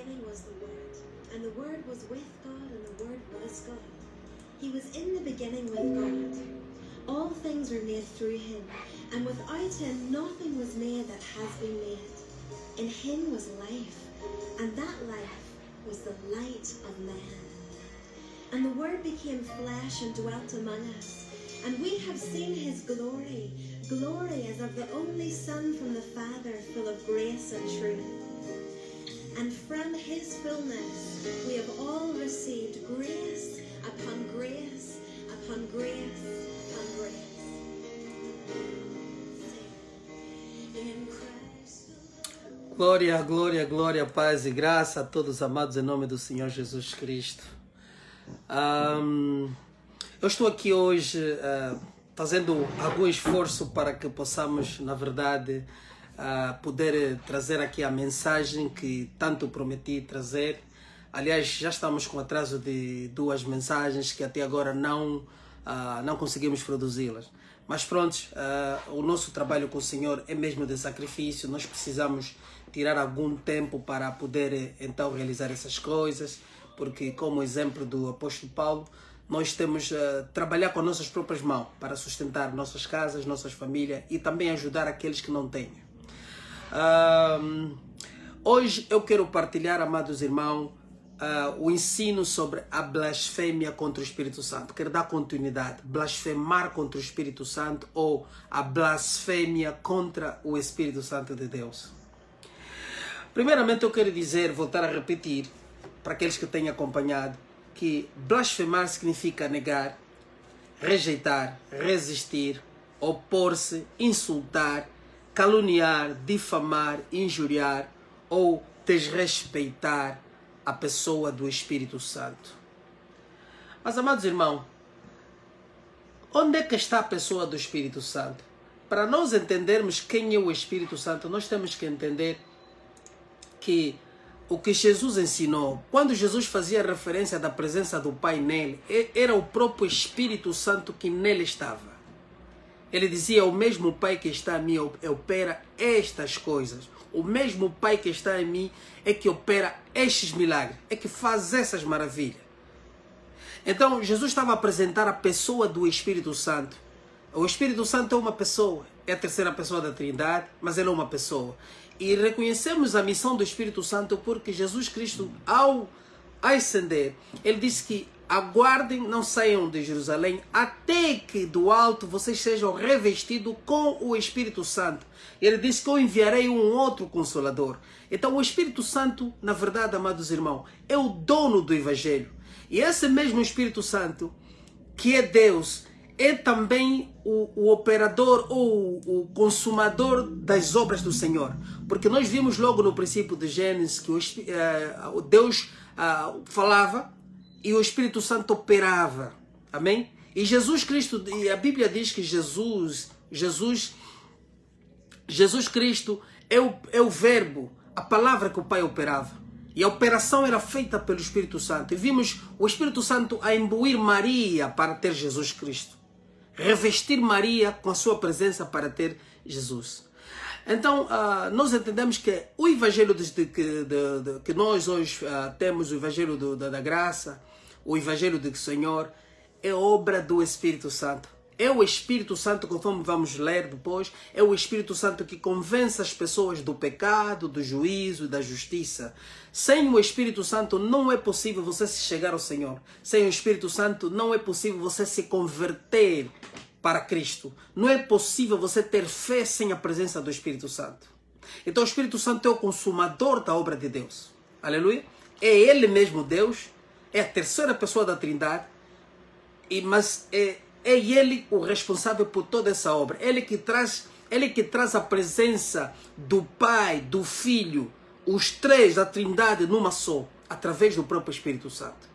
beginning was the Word, and the Word was with God, and the Word was God. He was in the beginning with God. All things were made through him, and without him nothing was made that has been made. In him was life, and that life was the light of men. And the Word became flesh and dwelt among us, and we have seen his glory, glory as of the only Son from the Father, full of grace and truth. And from his fullness we have all received grace upon grace upon grace upon grace. In Christ. Glória, glória, glória, paz e graça a todos amados em nome do Senhor Jesus Cristo. Eu estou aqui hoje fazendo algum esforço para que possamos, na verdade, poder trazer aqui a mensagem que tanto prometi trazer. Aliás, já estamos com atraso de 2 mensagens que até agora não conseguimos produzi-las. Mas pronto, o nosso trabalho com o Senhor é mesmo de sacrifício. Nós precisamos tirar algum tempo para poder então realizar essas coisas, porque como exemplo do apóstolo Paulo, nós temos trabalhar com as nossas próprias mãos para sustentar nossas casas, nossas famílias e também ajudar aqueles que não têm. Hoje eu quero partilhar, amados irmãos, o ensino sobre a blasfêmia contra o Espírito Santo. Quero dar continuidade. Blasfemar contra o Espírito Santo ou a blasfêmia contra o Espírito Santo de Deus. Primeiramente eu quero dizer, voltar a repetir, para aqueles que têm acompanhado, que blasfemar significa negar, rejeitar, resistir, opor-se, insultar, caluniar, difamar, injuriar ou desrespeitar a pessoa do Espírito Santo. Mas, amados irmãos, onde é que está a pessoa do Espírito Santo? Para nós entendermos quem é o Espírito Santo, nós temos que entender que o que Jesus ensinou, quando Jesus fazia referência da presença do Pai nele, era o próprio Espírito Santo que nele estava. Ele dizia, o mesmo Pai que está em mim opera estas coisas. O mesmo Pai que está em mim é que opera estes milagres, é que faz essas maravilhas. Então, Jesus estava a apresentar a pessoa do Espírito Santo. O Espírito Santo é uma pessoa, é a terceira pessoa da Trindade, mas ele é uma pessoa. E reconhecemos a missão do Espírito Santo porque Jesus Cristo, ao ascender, ele disse que aguardem, não saiam de Jerusalém, até que do alto vocês sejam revestidos com o Espírito Santo. Ele disse que eu enviarei um outro Consolador. Então o Espírito Santo, na verdade, amados irmãos, é o dono do Evangelho. E esse mesmo Espírito Santo, que é Deus, é também o operador ou o consumador das obras do Senhor. Porque nós vimos logo no princípio de Gênesis que Deus falava e o Espírito Santo operava. Amém? E Jesus Cristo, e a Bíblia diz que Jesus Cristo é o verbo, a palavra que o Pai operava. E a operação era feita pelo Espírito Santo. E vimos o Espírito Santo a imbuir Maria para ter Jesus Cristo. Revestir Maria com a sua presença para ter Jesus. Então, nós entendemos que o Evangelho que nós hoje temos, o Evangelho da graça, o Evangelho do Senhor, é obra do Espírito Santo. É o Espírito Santo, conforme vamos ler depois, é o Espírito Santo que convence as pessoas do pecado, do juízo e da justiça. Sem o Espírito Santo não é possível você se chegar ao Senhor. Sem o Espírito Santo não é possível você se converter para Cristo. Não é possível você ter fé sem a presença do Espírito Santo. Então o Espírito Santo é o consumador da obra de Deus. Aleluia. É Ele mesmo Deus. É a terceira pessoa da Trindade. Mas é Ele o responsável por toda essa obra. Ele que traz a presença do Pai, do Filho, os três da Trindade numa só, através do próprio Espírito Santo.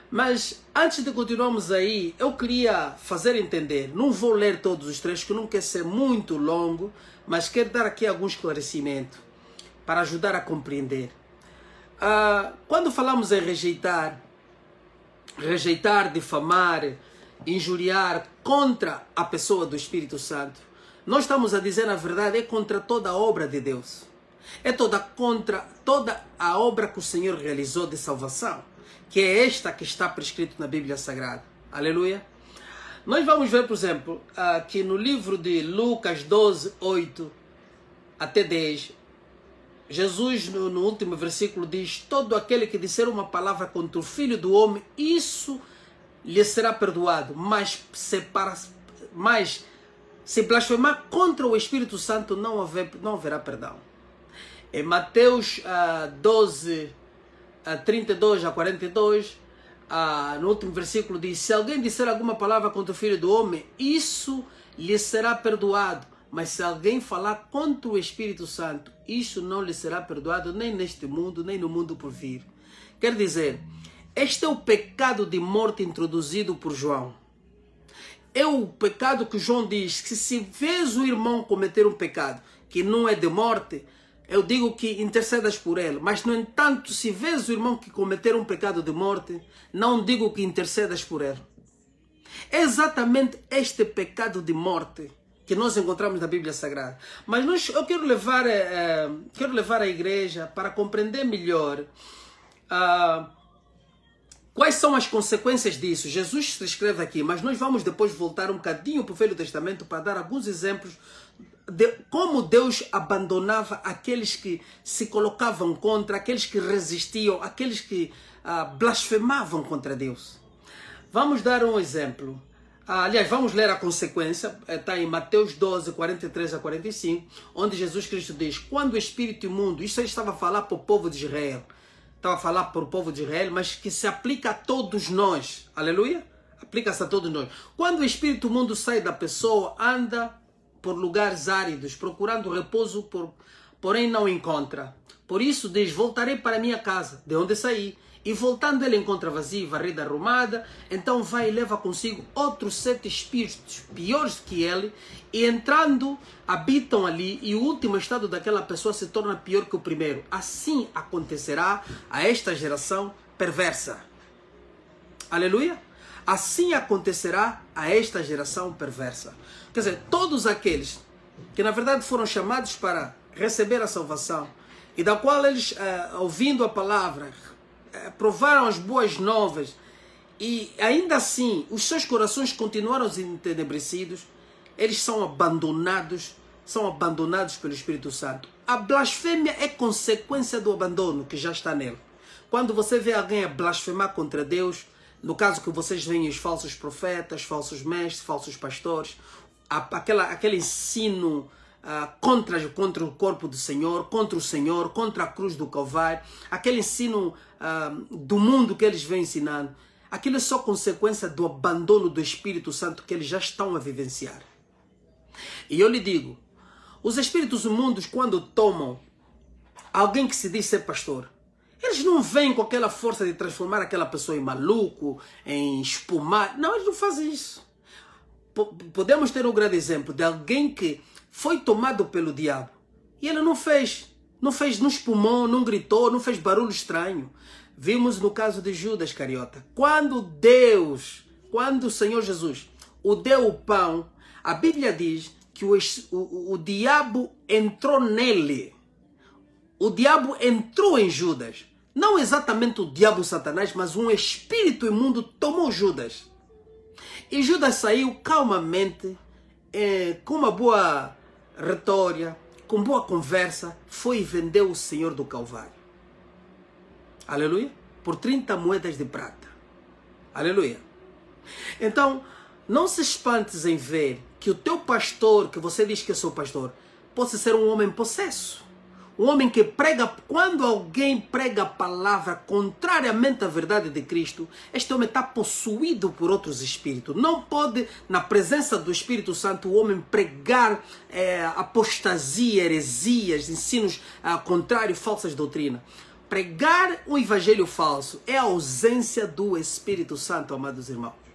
Mas antes de continuarmos aí, eu queria fazer entender, não vou ler todos os trechos, que não quer ser muito longo, mas quero dar aqui algum esclarecimento para ajudar a compreender. Quando falamos em rejeitar, difamar, injuriar contra a pessoa do Espírito Santo, nós estamos a dizer, na verdade, é contra toda a obra de Deus. É toda contra toda a obra que o Senhor realizou de salvação, que é esta que está prescrito na Bíblia Sagrada. Aleluia. Nós vamos ver, por exemplo, que no livro de Lucas 12, 8 até 10, Jesus, no último versículo, diz: todo aquele que disser uma palavra contra o Filho do Homem, isso lhe será perdoado, mas se blasfemar contra o Espírito Santo, não haverá perdão. Em Mateus 12, 32 a 42, no último versículo diz: se alguém disser alguma palavra contra o Filho do Homem, isso lhe será perdoado. Mas se alguém falar contra o Espírito Santo, isso não lhe será perdoado, nem neste mundo, nem no mundo por vir. Quer dizer, este é o pecado de morte introduzido por João. É o pecado que João diz que se vês o irmão cometer um pecado que não é de morte, eu digo que intercedas por ele. Mas, no entanto, se vês o irmão que cometer um pecado de morte, não digo que intercedas por ele. É exatamente este pecado de morte que nós encontramos na Bíblia Sagrada. Mas eu quero levar a igreja para compreender melhor quais são as consequências disso. Jesus escreve aqui, mas nós vamos depois voltar um bocadinho para o Velho Testamento para dar alguns exemplos de como Deus abandonava aqueles que se colocavam contra, aqueles que resistiam, aqueles que blasfemavam contra Deus. Vamos dar um exemplo. Aliás, vamos ler a consequência. Está em Mateus 12, 43 a 45, onde Jesus Cristo diz: quando o espírito imundo, isso ele estava a falar para o povo de Israel, estava a falar para o povo de Israel, mas que se aplica a todos nós. Aleluia? Aplica-se a todos nós. Quando o espírito imundo sai da pessoa, anda por lugares áridos, procurando repouso, porém não encontra. Por isso diz: voltarei para a minha casa, de onde saí. E voltando ele encontra vazio, varrida, arrumada. Então vai e leva consigo outros 7 espíritos piores que ele. E entrando, habitam ali. E o último estado daquela pessoa se torna pior que o primeiro. Assim acontecerá a esta geração perversa. Aleluia? Assim acontecerá a esta geração perversa. Quer dizer, todos aqueles que na verdade foram chamados para receber a salvação, e da qual eles, ouvindo a palavra, provaram as boas novas, e ainda assim os seus corações continuaram entenebrecidos, eles são abandonados pelo Espírito Santo. A blasfêmia é consequência do abandono que já está nele. Quando você vê alguém a blasfemar contra Deus, no caso que vocês veem os falsos profetas, falsos mestres, falsos pastores, aquele ensino contra o corpo do Senhor, contra a cruz do Calvário, aquele ensino do mundo que eles vêm ensinando, aquilo é só consequência do abandono do Espírito Santo que eles já estão a vivenciar. E eu lhe digo, os espíritos imundos, quando tomam alguém que se diz ser pastor, eles não vêm com aquela força de transformar aquela pessoa em maluco, em espumar. Não, eles não fazem isso. Podemos ter um grande exemplo de alguém que foi tomado pelo diabo e ele não espumou, não gritou, não fez barulho estranho. Vimos no caso de Judas Iscariote. Quando o Senhor Jesus o deu o pão, a Bíblia diz que o diabo entrou nele. O diabo entrou em Judas. Não exatamente o diabo Satanás, mas um espírito imundo tomou Judas. E Judas saiu calmamente, com uma boa retória, com boa conversa, foi e vendeu o Senhor do Calvário. Aleluia? Por 30 moedas de prata. Aleluia? Então, não se espantes em ver que o teu pastor, que você diz que é seu pastor, possa ser um homem possesso. Um homem que prega, quando alguém prega a palavra contrariamente à verdade de Cristo, este homem está possuído por outros espíritos. Não pode, na presença do Espírito Santo, o homem pregar apostasia, heresias, ensinos contrários, falsas doutrinas. Pregar um evangelho falso é a ausência do Espírito Santo, amados irmãos.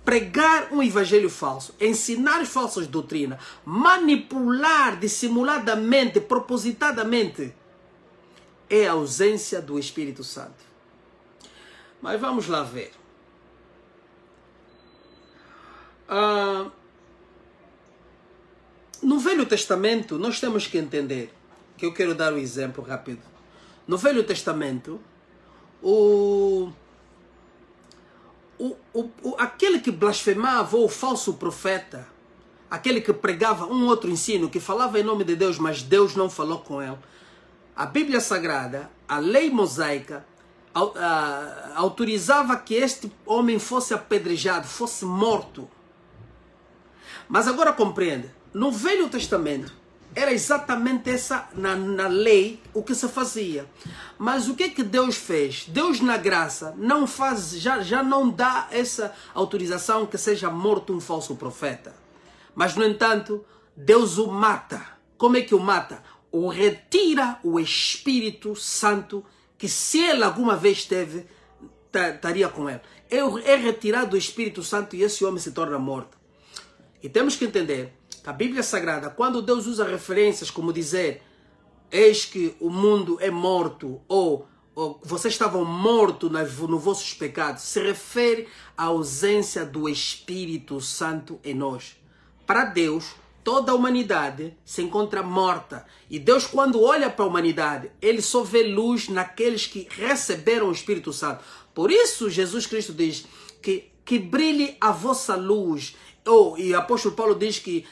Pregar um evangelho falso, ensinar falsas doutrinas, manipular dissimuladamente, propositadamente, é a ausência do Espírito Santo. Mas vamos lá ver. No Velho Testamento, nós temos que entender que eu quero dar um exemplo rápido. No Velho Testamento, aquele que blasfemava, ou o falso profeta, aquele que pregava um outro ensino, que falava em nome de Deus, mas Deus não falou com ele, a Bíblia Sagrada, a lei mosaica, autorizava que este homem fosse apedrejado, fosse morto. Mas agora compreende, no Velho Testamento, era exatamente essa, na lei, o que se fazia. Mas o que é que Deus fez? Deus, na graça, não faz, já não dá essa autorização que seja morto um falso profeta. Mas, no entanto, Deus o mata. Como é que o mata? O retira o Espírito Santo, que se ele alguma vez teve, estaria com ele. É retirado o Espírito Santo e esse homem se torna morto. E temos que entender que a Bíblia Sagrada, quando Deus usa referências como dizer, eis que o mundo é morto, ou vocês estavam mortos nos vossos pecados, se refere à ausência do Espírito Santo em nós. Para Deus, toda a humanidade se encontra morta. E Deus, quando olha para a humanidade, Ele só vê luz naqueles que receberam o Espírito Santo. Por isso, Jesus Cristo diz que brilhe a vossa luz. E o apóstolo Paulo diz que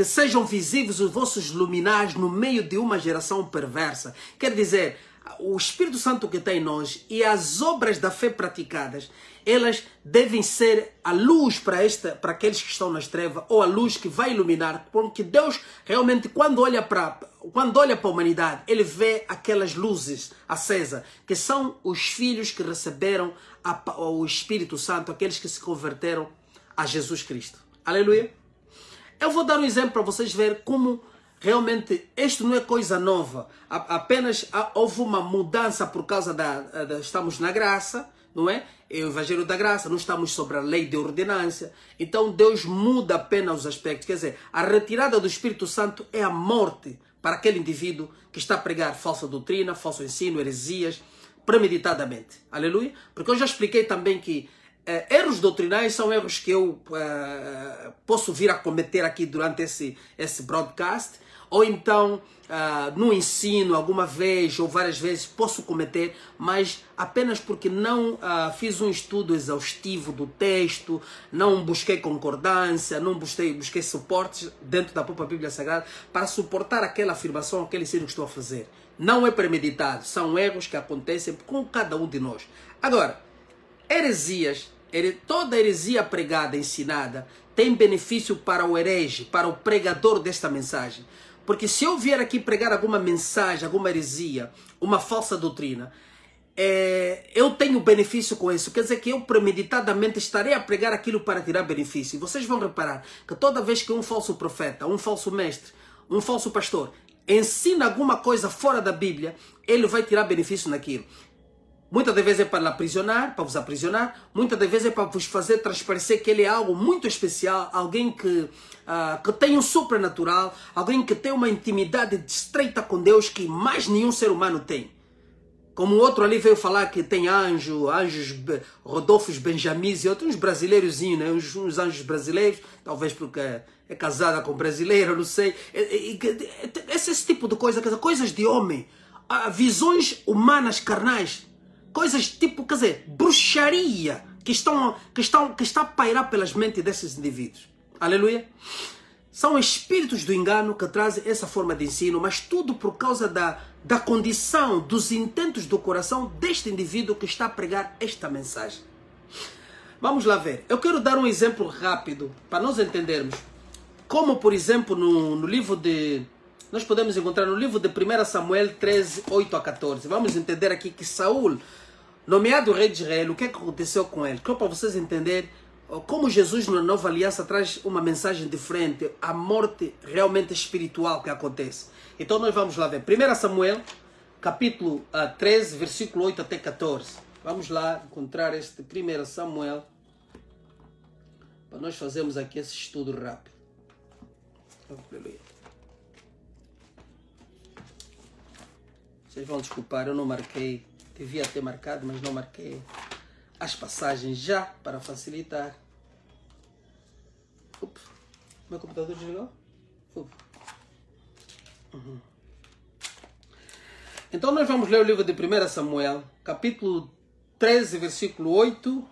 sejam visíveis os vossos luminares no meio de uma geração perversa. Quer dizer, o Espírito Santo que tem em nós e as obras da fé praticadas, elas devem ser a luz para aqueles que estão nas trevas, ou a luz que vai iluminar, porque Deus realmente, quando olha para a humanidade, Ele vê aquelas luzes acesas, que são os filhos que receberam o Espírito Santo, aqueles que se converteram a Jesus Cristo. Aleluia. Eu vou dar um exemplo para vocês verem como realmente isto não é coisa nova. Apenas houve uma mudança por causa estamos na graça, não é? O Evangelho da Graça, não estamos sobre a lei de ordenância. Então Deus muda apenas os aspectos. Quer dizer, a retirada do Espírito Santo é a morte para aquele indivíduo que está a pregar falsa doutrina, falso ensino, heresias, premeditadamente. Aleluia. Porque eu já expliquei também que erros doutrinais são erros que eu posso vir a cometer aqui durante esse broadcast, ou então no ensino alguma vez ou várias vezes posso cometer, mas apenas porque não fiz um estudo exaustivo do texto, não busquei concordância, não busquei suportes dentro da própria Bíblia Sagrada para suportar aquela afirmação, aquele ensino que estou a fazer. Não é premeditado, são erros que acontecem com cada um de nós. Agora, heresias, toda heresia pregada, ensinada, tem benefício para o herege, para o pregador desta mensagem. Porque se eu vier aqui pregar alguma mensagem, alguma heresia, uma falsa doutrina, eu tenho benefício com isso. Quer dizer que eu premeditadamente estarei a pregar aquilo para tirar benefício. E vocês vão reparar que toda vez que um falso profeta, um falso mestre, um falso pastor ensina alguma coisa fora da Bíblia, ele vai tirar benefício naquilo. Muitas das vezes é para vos aprisionar, muitas das vezes é para vos fazer transparecer que ele é algo muito especial, alguém que tem um sobrenatural, alguém que tem uma intimidade estreita com Deus que mais nenhum ser humano tem. Como o outro ali veio falar que tem anjos Rodolfos Benjamins e outros, uns brasileirozinhos, né? uns anjos brasileiros, talvez porque é casada com brasileiro, não sei. Esse tipo de coisa, coisas de homem, visões humanas carnais, coisas tipo, quer dizer, bruxaria que está a pairar pelas mentes desses indivíduos. Aleluia. São espíritos do engano que trazem essa forma de ensino, mas tudo por causa da condição, dos intentos do coração deste indivíduo que está a pregar esta mensagem. Vamos lá ver. Eu quero dar um exemplo rápido para nós entendermos. Como, por exemplo, no livro de... Nós podemos encontrar no livro de 1 Samuel 13, 8 a 14. Vamos entender aqui que Saul, nomeado rei de Israel, o que aconteceu com ele? Para vocês entenderem como Jesus na nova aliança traz uma mensagem diferente, a morte realmente espiritual que acontece. Então nós vamos lá ver. 1 Samuel, capítulo 13, versículo 8 até 14. Vamos lá encontrar este 1 Samuel, para nós fazermos aqui esse estudo rápido. Aleluia. Vocês vão desculpar, eu não marquei, devia ter marcado, mas não marquei as passagens já para facilitar. Ups, meu computador desligou? Então nós vamos ler o livro de 1 Samuel, capítulo 13, versículo 8,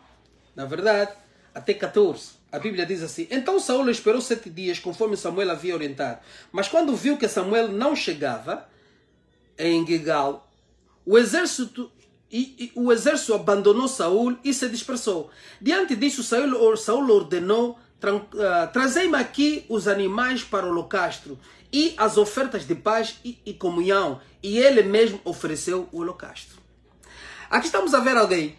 na verdade, até 14. A Bíblia diz assim: Então Saul esperou 7 dias, conforme Samuel havia orientado. Mas quando viu que Samuel não chegava em Gilgal, o exército abandonou Saul e se dispersou. Diante disso, Saul ordenou: trazei-me aqui os animais para o holocausto e as ofertas de paz e comunhão. E ele mesmo ofereceu o holocausto. Aqui estamos a ver alguém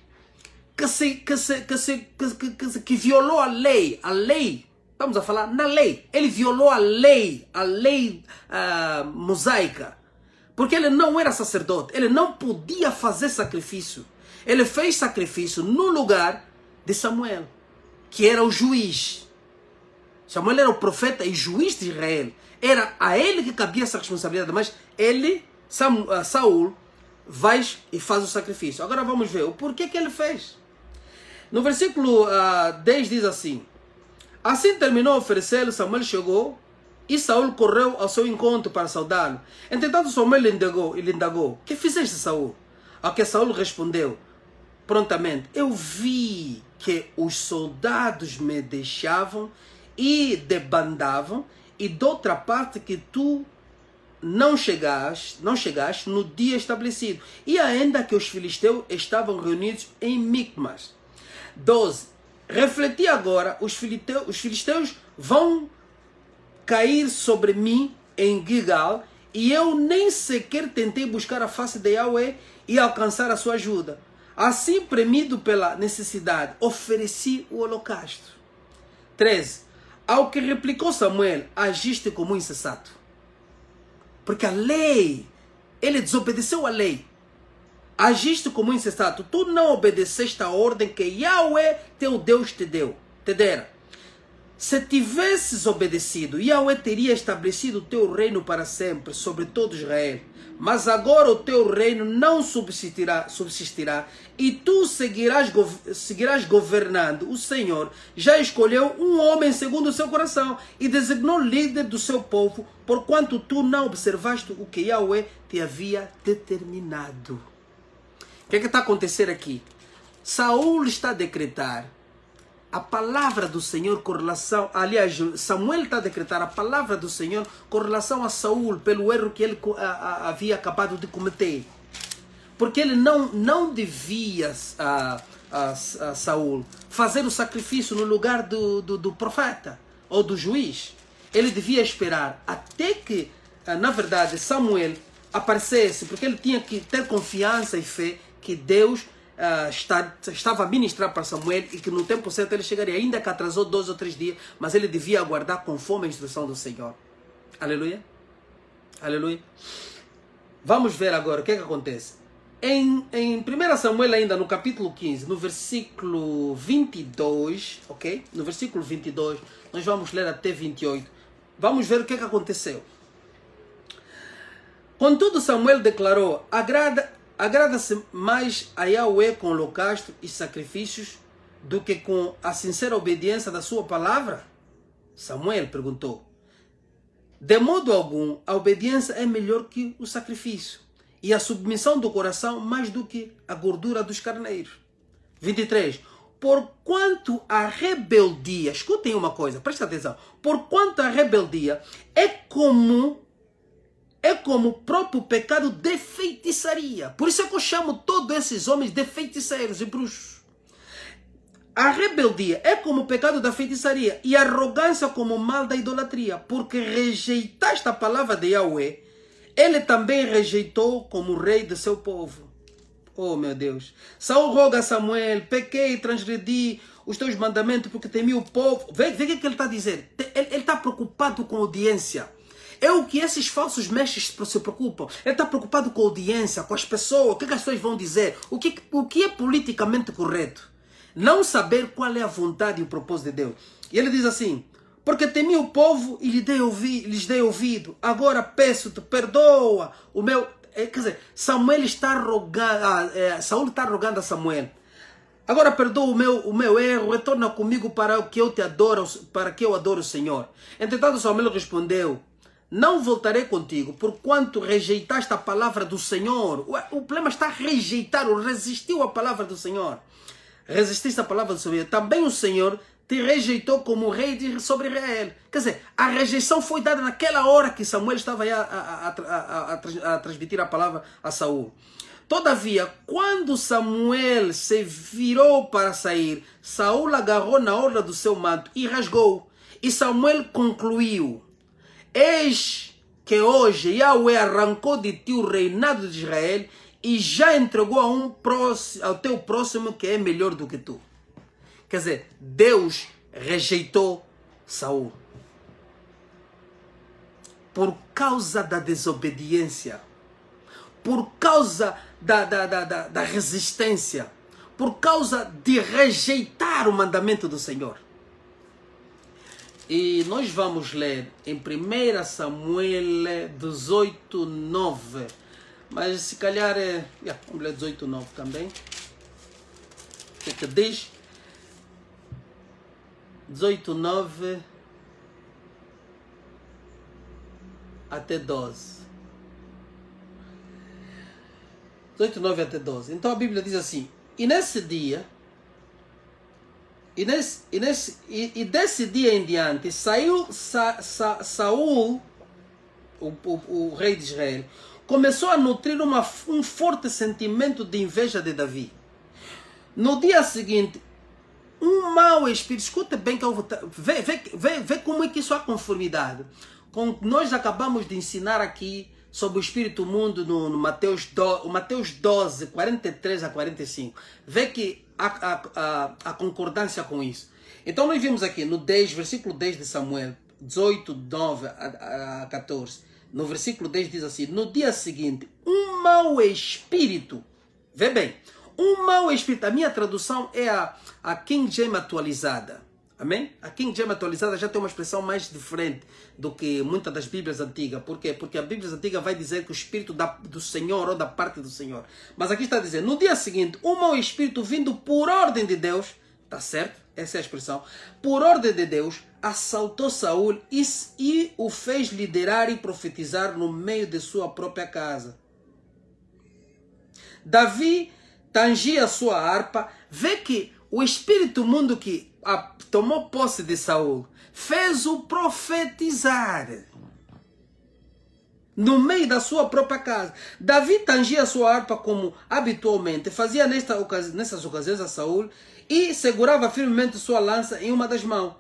que violou a lei. A lei, estamos a falar na lei. Ele violou a lei mosaica. Porque ele não era sacerdote. Ele não podia fazer sacrifício. Ele fez sacrifício no lugar de Samuel, que era o juiz. Samuel era o profeta e juiz de Israel. Era a ele que cabia essa responsabilidade. Mas Saul vai e faz o sacrifício. Agora vamos ver o porquê que ele fez. No versículo 10 diz assim: Assim terminou a oferecer, Samuel chegou e Saul correu ao seu encontro para saudá-lo. Entretanto Samuel lhe indagou: Que fizeste, Saul? Ao que Saul respondeu prontamente: Eu vi que os soldados me deixavam e debandavam, e de outra parte que tu não chegaste no dia estabelecido, e ainda que os filisteus estavam reunidos em Micmas. 12. Refleti agora, os filisteus vão cair sobre mim em Gilgal, e eu nem sequer tentei buscar a face de Yahweh e alcançar a sua ajuda. Assim, premido pela necessidade, ofereci o holocausto. 13. Ao que replicou Samuel: Agiste como insensato. Porque a lei, ele desobedeceu a lei. Agiste como insensato. Tu não obedeceste a ordem que Yahweh, teu Deus, te dera. Se tivesses obedecido, Yahweh teria estabelecido o teu reino para sempre sobre todo Israel. Mas agora o teu reino não subsistirá, e tu seguirás governando. O Senhor já escolheu um homem segundo o seu coração e designou líder do seu povo, porquanto tu não observaste o que Yahweh te havia determinado. O que está acontecendo aqui? Saul está a decretar a palavra do Senhor com relação... Aliás, Samuel está a decretar a palavra do Senhor com relação a Saul, pelo erro que ele havia acabado de cometer. Porque ele não devia, Saul, fazer o sacrifício no lugar do profeta ou do juiz. Ele devia esperar até que, na verdade, Samuel aparecesse, porque ele tinha que ter confiança e fé que Deus estava a ministrar para Samuel e que no tempo certo ele chegaria, ainda que atrasou 2 ou 3 dias, mas ele devia aguardar conforme a instrução do Senhor. Aleluia. Aleluia. Vamos ver agora o que acontece. Em 1 Samuel, ainda no capítulo 15, no versículo 22, ok? No versículo 22, nós vamos ler até 28. Vamos ver o que aconteceu. Contudo, Samuel declarou: Agrada-se mais a Yahweh com holocausto e sacrifícios do que com a sincera obediência da sua palavra? Samuel perguntou. De modo algum, a obediência é melhor que o sacrifício, e a submissão do coração mais do que a gordura dos carneiros. 23. Porquanto a rebeldia, escutem uma coisa, presta atenção. Porquanto a rebeldia é como o próprio pecado de feitiçaria. Por isso é que eu chamo todos esses homens de feiticeiros e bruxos. A rebeldia é como o pecado da feitiçaria e a arrogância como o mal da idolatria. Porque rejeitaste a palavra de Yahweh, ele também rejeitou como rei de seu povo. Oh meu Deus. Saul roga a Samuel: pequei e transgredi os teus mandamentos porque temi o povo. Vê o que ele está a dizer. Ele está preocupado com a audiência. É o que esses falsos mestres se preocupam. Ele está preocupado com a audiência, com as pessoas. O que as pessoas vão dizer? O que é politicamente correto? Não saber qual é a vontade e o propósito de Deus. E ele diz assim: porque temi o povo e lhes dei ouvido. Agora peço-te, perdoa o meu... Quer dizer, Saul está rogando a Samuel: agora perdoa o meu erro, retorna comigo para que eu te adoro, para que eu adore o Senhor. Entretanto, Samuel respondeu: não voltarei contigo, porquanto rejeitaste a palavra do Senhor. O problema está a rejeitar, ou resistiu à palavra do Senhor. Resististe à palavra do Senhor. Também o Senhor te rejeitou como rei sobre Israel. Quer dizer, a rejeição foi dada naquela hora que Samuel estava aí a transmitir a palavra a Saul. Todavia, quando Samuel se virou para sair, Saul agarrou na orla do seu manto e rasgou. E Samuel concluiu: eis que hoje Yahweh arrancou de ti o reinado de Israel e já entregou ao teu próximo que é melhor do que tu. Quer dizer, Deus rejeitou Saul por causa da desobediência, por causa da resistência, por causa de rejeitar o mandamento do Senhor. E nós vamos ler em 1 Samuel 18, 9. Mas se calhar vamos ler 18, 9 também. O que diz? 18, 9 até 12. 18, 9 até 12. Então a Bíblia diz assim: e nesse dia, e desse dia em diante, saiu Saul, o rei de Israel, começou a nutrir um forte sentimento de inveja de Davi. No dia seguinte, um mau espírito, escuta bem que eu vou... Vê como é que isso há conformidade. Nós acabamos de ensinar aqui sobre o espírito mundo no Mateus 12, 43 a 45. Vê que há concordância com isso. Então nós vimos aqui no 10, versículo 10 de Samuel, 18, 9 a 14. No versículo 10 diz assim: no dia seguinte, um mau espírito, vê bem, um mau espírito, a minha tradução é a King James atualizada, amém? A King James atualizada já tem uma expressão mais diferente do que muitas das Bíblias antigas. Por quê? Porque a Bíblia antiga vai dizer que o espírito do Senhor ou da parte do Senhor. Mas aqui está dizendo, no dia seguinte, um mau espírito vindo por ordem de Deus, está certo? Essa é a expressão. Por ordem de Deus, assaltou Saul e o fez liderar e profetizar no meio de sua própria casa. Davi tangia a sua harpa. Vê que o espírito mundo que tomou posse de Saul fez-o profetizar no meio da sua própria casa. Davi tangia a sua harpa como habitualmente fazia nessas ocasiões a Saul e segurava firmemente sua lança em uma das mãos.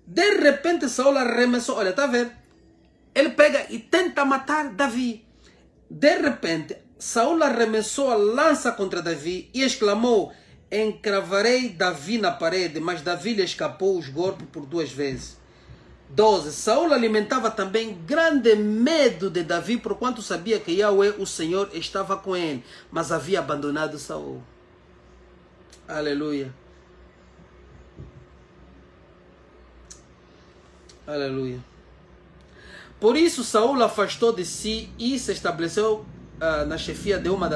De repente Saul arremessou, olha, está a ver? Ele pega e tenta matar Davi. De repente Saul arremessou a lança contra Davi e exclamou: encravarei Davi na parede, mas Davi lhe escapou os golpes por 2 vezes. 12. Saul alimentava também grande medo de Davi, porquanto sabia que Yahweh, o Senhor, estava com ele, mas havia abandonado Saul. Aleluia. Aleluia. Por isso Saul afastou de si e se estabeleceu na chefia de uma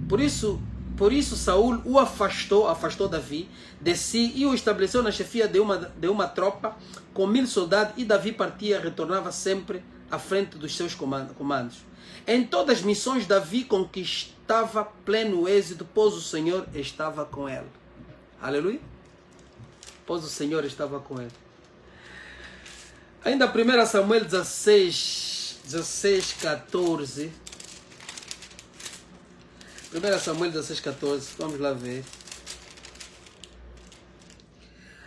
por isso Saul o afastou Davi de si e o estabeleceu na chefia de uma tropa com 1000 soldados, e Davi partia e retornava sempre à frente dos seus comandos. Em todas as missões Davi conquistava pleno êxito, pois o Senhor estava com ele. Aleluia. Pois o Senhor estava com ele. Ainda 1 Samuel 16, 14. 1 Samuel 16, 14. Vamos lá ver.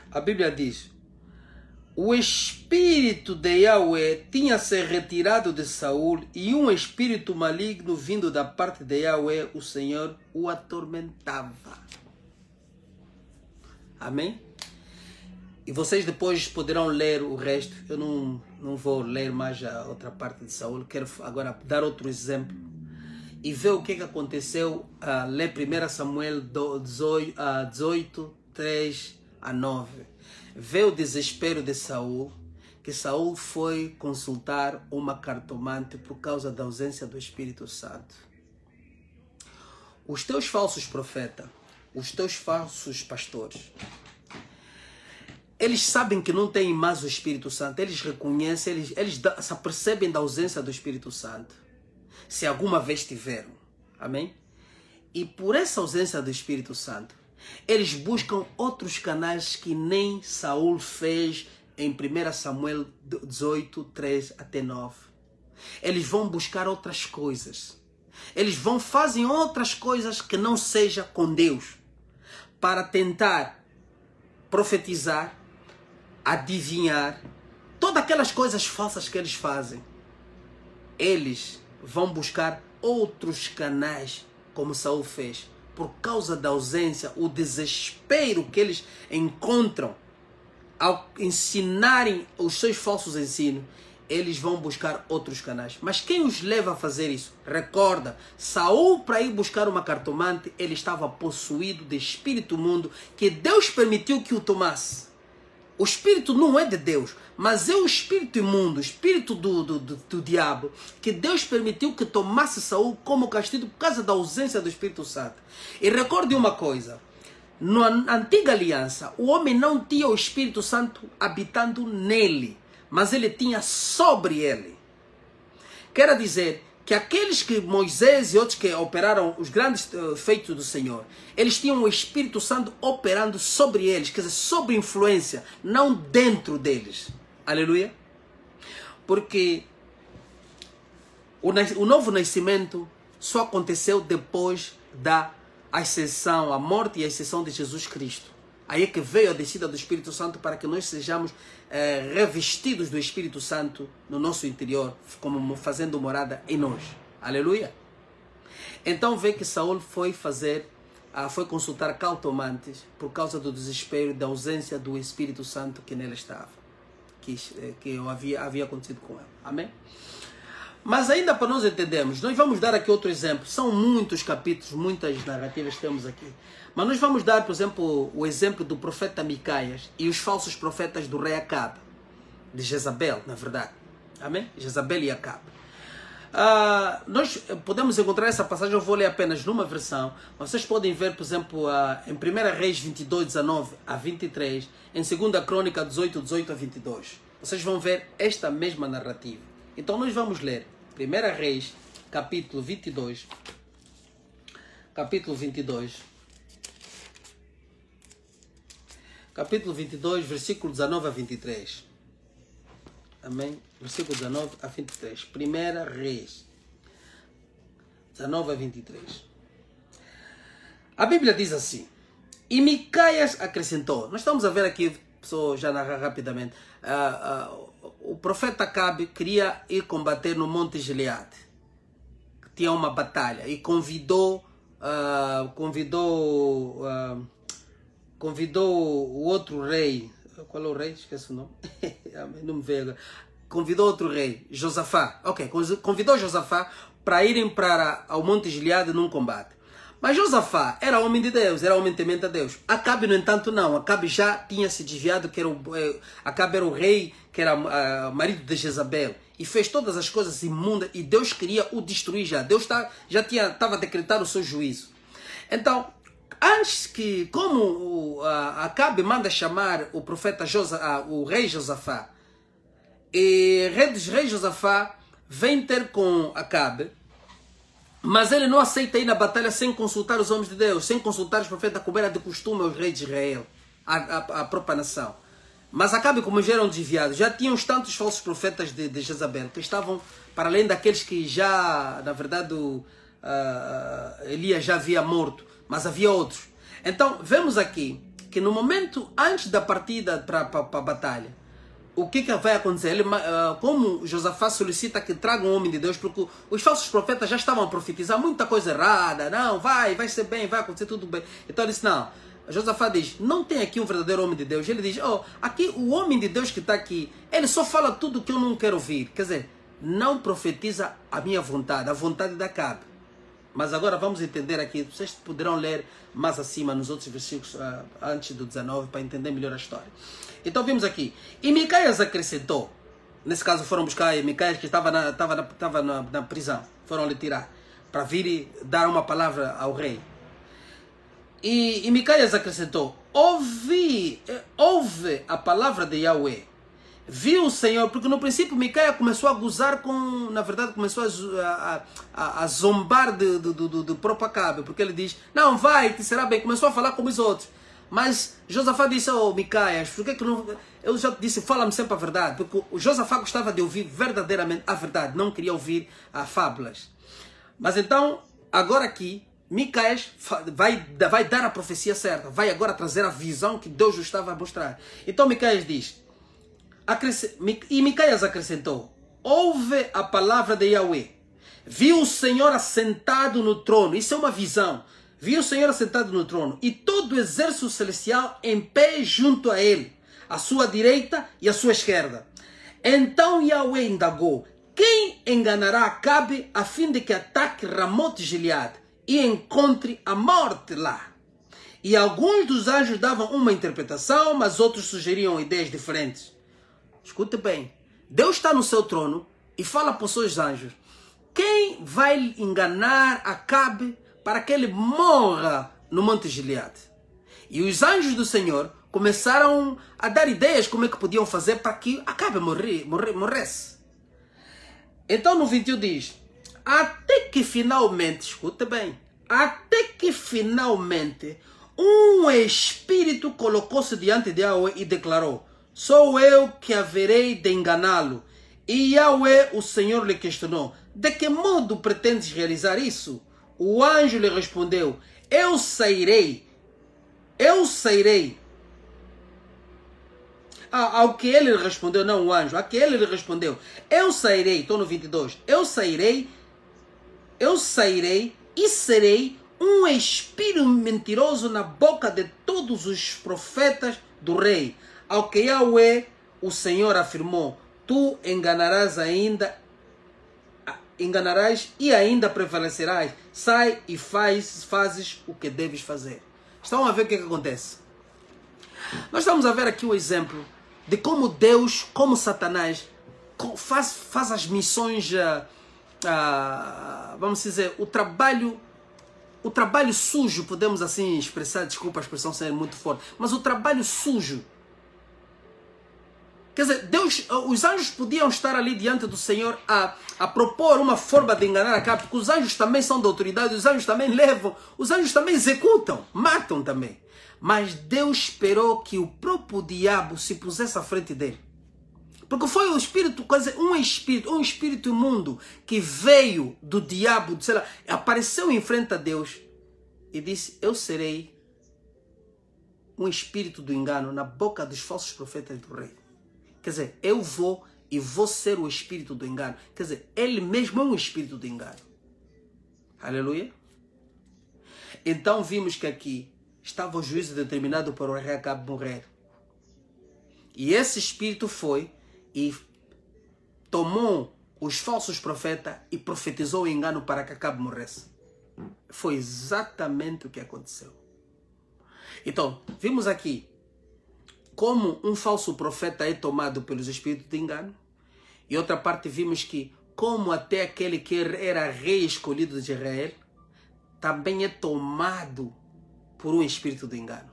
A Bíblia diz: o espírito de Yahweh tinha se retirado de Saul, e um espírito maligno vindo da parte de Yahweh, o Senhor, o atormentava. Amém? E vocês depois poderão ler o resto. Eu não vou ler mais a outra parte de Saul. Quero agora dar outro exemplo e ver o que aconteceu. Ler 1 Samuel 18, 3 a 9. Vê o desespero de Saul, que Saul foi consultar uma cartomante por causa da ausência do Espírito Santo. Os teus falsos profetas, os teus falsos pastores, eles sabem que não têm mais o Espírito Santo, eles reconhecem, eles se apercebem da ausência do Espírito Santo, se alguma vez tiveram, amém? E por essa ausência do Espírito Santo, eles buscam outros canais que nem Saul fez em 1 Samuel 18, 3 até 9. Eles vão buscar outras coisas. Eles fazem outras coisas que não seja com Deus, para tentar profetizar, adivinhar, todas aquelas coisas falsas que eles fazem. Eles vão buscar outros canais, como Saul fez, por causa da ausência, o desespero que eles encontram ao ensinarem os seus falsos ensinos. Eles vão buscar outros canais. Mas quem os leva a fazer isso? Recorda, Saul, para ir buscar uma cartomante, ele estava possuído de espírito imundo, que Deus permitiu que o tomasse. O espírito não é de Deus, mas é o espírito imundo, o espírito do diabo, que Deus permitiu que tomasse Saul como castigo por causa da ausência do Espírito Santo. E recorde uma coisa, na antiga aliança, o homem não tinha o Espírito Santo habitando nele, mas ele tinha sobre ele. Quer dizer que aqueles que Moisés e outros que operaram os grandes feitos do Senhor, eles tinham o Espírito Santo operando sobre eles, quer dizer, sobre influência, não dentro deles. Aleluia. Porque o novo nascimento só aconteceu depois da ascensão, a morte e a ascensão de Jesus Cristo. Aí é que veio a descida do Espírito Santo para que nós sejamos revestidos do Espírito Santo no nosso interior, como fazendo morada em nós. Aleluia. Então vê que Saul foi consultar cartomantes por causa do desespero, da ausência do Espírito Santo que nele estava, que havia acontecido com ele. Amém? Mas ainda para nós entendermos, nós vamos dar aqui outro exemplo. São muitos capítulos, muitas narrativas que temos aqui. Mas nós vamos dar, por exemplo, o exemplo do profeta Micaias e os falsos profetas do rei Acabe, de Jezabel, na verdade. Amém? Jezabel e Acabe. Nós podemos encontrar essa passagem, eu vou ler apenas numa versão. Vocês podem ver, por exemplo, em 1 Reis 22, 19 a 23, em 2 Crônica 18, 18 a 22. Vocês vão ver esta mesma narrativa. Então nós vamos ler 1 Reis, capítulo 22. Capítulo 22. Capítulo 22, versículo 19 a 23. Amém? Versículo 19 a 23. 1 Reis 19 a 23. A Bíblia diz assim: e Micaias acrescentou. Nós estamos a ver aqui, só já narrar rapidamente. O profeta Acabe queria ir combater no Monte Gileade. Tinha uma batalha e convidou o outro rei. Qual é o rei? Esqueci o nome. Não me veio agora. Convidou outro rei, Josafá. Ok, convidou Josafá para irem ao Monte Gileade num combate. Mas Josafá era homem de Deus, era homem temente a Deus. Acabe, no entanto, não. Acabe já tinha se desviado, Acabe era o rei, que era marido de Jezabel. E fez todas as coisas imundas e Deus queria o destruir já. Deus já estava a decretar o seu juízo. Então, antes que, como Acabe manda chamar o profeta o rei Josafá, e rei Josafá vem ter com Acabe, mas ele não aceita ir na batalha sem consultar os homens de Deus, sem consultar os profetas, como era de costume aos reis de Israel, a própria nação. Mas Acabe, como já eram desviados, já tinham tantos falsos profetas de Jezabel, que estavam, para além daqueles que já, na verdade, Elias já havia morto, mas havia outros. Então, vemos aqui que no momento antes da partida para a batalha, o que vai acontecer? Como Josafá solicita que traga um homem de Deus, porque os falsos profetas já estavam a profetizar muita coisa errada, não, vai ser bem, vai acontecer tudo bem. Então ele disse, não, Josafá diz, não tem aqui um verdadeiro homem de Deus. Ele diz, aqui o homem de Deus que está aqui, ele só fala tudo que eu não quero ouvir. Quer dizer, não profetiza a minha vontade, a vontade da Acabe. Mas agora vamos entender aqui, vocês poderão ler mais acima nos outros versículos antes do 19 para entender melhor a história. Então vimos aqui, e Micaias acrescentou, nesse caso foram buscar Micaias que estava na prisão, foram lhe tirar, para vir e dar uma palavra ao rei. E Micaias acrescentou: ouve a palavra de Yahweh. Viu o Senhor, porque no princípio Micaias começou a gozar com, na verdade começou a zombar do próprio Acabe, porque ele diz: não, vai, te será bem. Começou a falar como os outros. Mas Josafá disse: oh Micaias, por que não... Eu já te disse, fala-me sempre a verdade, porque o Josafá gostava de ouvir verdadeiramente a verdade, não queria ouvir fábulas. Mas então, agora aqui, Micaias vai dar a profecia certa, vai agora trazer a visão que Deus estava a mostrar. Então Micaias diz, e Micaias acrescentou: ouve a palavra de Yahweh. Viu o Senhor assentado no trono, isso é uma visão. Viu o Senhor assentado no trono e todo o exército celestial em pé junto a ele, à sua direita e à sua esquerda. Então Yahweh indagou: quem enganará Acabe a fim de que ataque Ramote de Gileade e encontre a morte lá? E alguns dos anjos davam uma interpretação, mas outros sugeriam ideias diferentes. Escute bem, Deus está no seu trono e fala para os seus anjos: quem vai enganar Acabe para que ele morra no Monte Gileade? E os anjos do Senhor começaram a dar ideias como é que podiam fazer para que Acabe morresse. Então no 21 diz: até que finalmente, escuta bem, até que finalmente um espírito colocou-se diante de Yahweh e declarou: sou eu que haverei de enganá-lo. E Yahweh, o Senhor, lhe questionou: de que modo pretendes realizar isso? O anjo lhe respondeu: eu sairei. Ao que ele respondeu, não o anjo, a que ele lhe respondeu: eu sairei, estou no 22, eu sairei e serei um espírito mentiroso na boca de todos os profetas do rei. Ao que Yahweh, o Senhor, afirmou: tu enganarás e ainda prevalecerás. Sai e fazes o que deves fazer. Estão a ver o que acontece? Nós estamos a ver aqui o exemplo de como Deus, como Satanás, faz as missões, vamos dizer, o trabalho sujo, podemos assim expressar, desculpa a expressão ser muito forte, mas o trabalho sujo. Quer dizer, os anjos podiam estar ali diante do Senhor a propor uma forma de enganar Acabe, porque os anjos também são da autoridade, os anjos também levam, os anjos também executam, matam também. Mas Deus esperou que o próprio diabo se pusesse à frente dele. Porque foi o espírito, quer dizer, um espírito imundo que veio do diabo, sei lá, apareceu em frente a Deus e disse: eu serei um espírito do engano na boca dos falsos profetas do rei. Quer dizer, eu vou ser o espírito do engano. Quer dizer, ele mesmo é um espírito do engano. Aleluia. Então vimos que aqui estava o juízo determinado para o rei Acabe morrer. E esse espírito foi e tomou os falsos profetas e profetizou o engano para que Acabe morresse. Foi exatamente o que aconteceu. Então, vimos aqui como um falso profeta é tomado pelos espíritos de engano. E outra parte vimos que como até aquele que era rei escolhido de Israel também é tomado por um espírito de engano.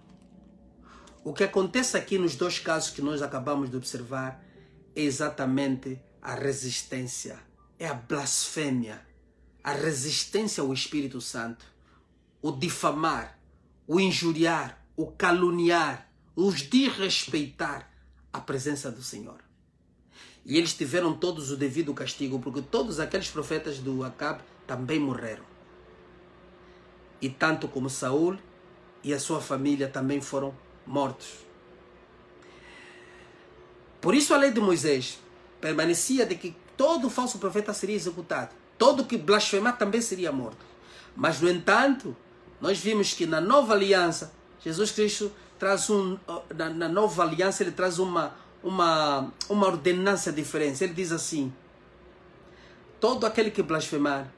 O que acontece aqui nos dois casos que nós acabamos de observar é exatamente a resistência, é a blasfêmia, a resistência ao Espírito Santo, o difamar, o injuriar, o caluniar, os desrespeitar a presença do Senhor. E eles tiveram todos o devido castigo, porque todos aqueles profetas do Acabe também morreram. E tanto como Saul e a sua família também foram mortos. Por isso a lei de Moisés permanecia de que todo falso profeta seria executado. Todo que blasfemar também seria morto. Mas, no entanto, nós vimos que na nova aliança, Jesus Cristo traz na nova aliança, ele traz uma ordenança diferente. Ele diz assim: todo aquele que blasfemar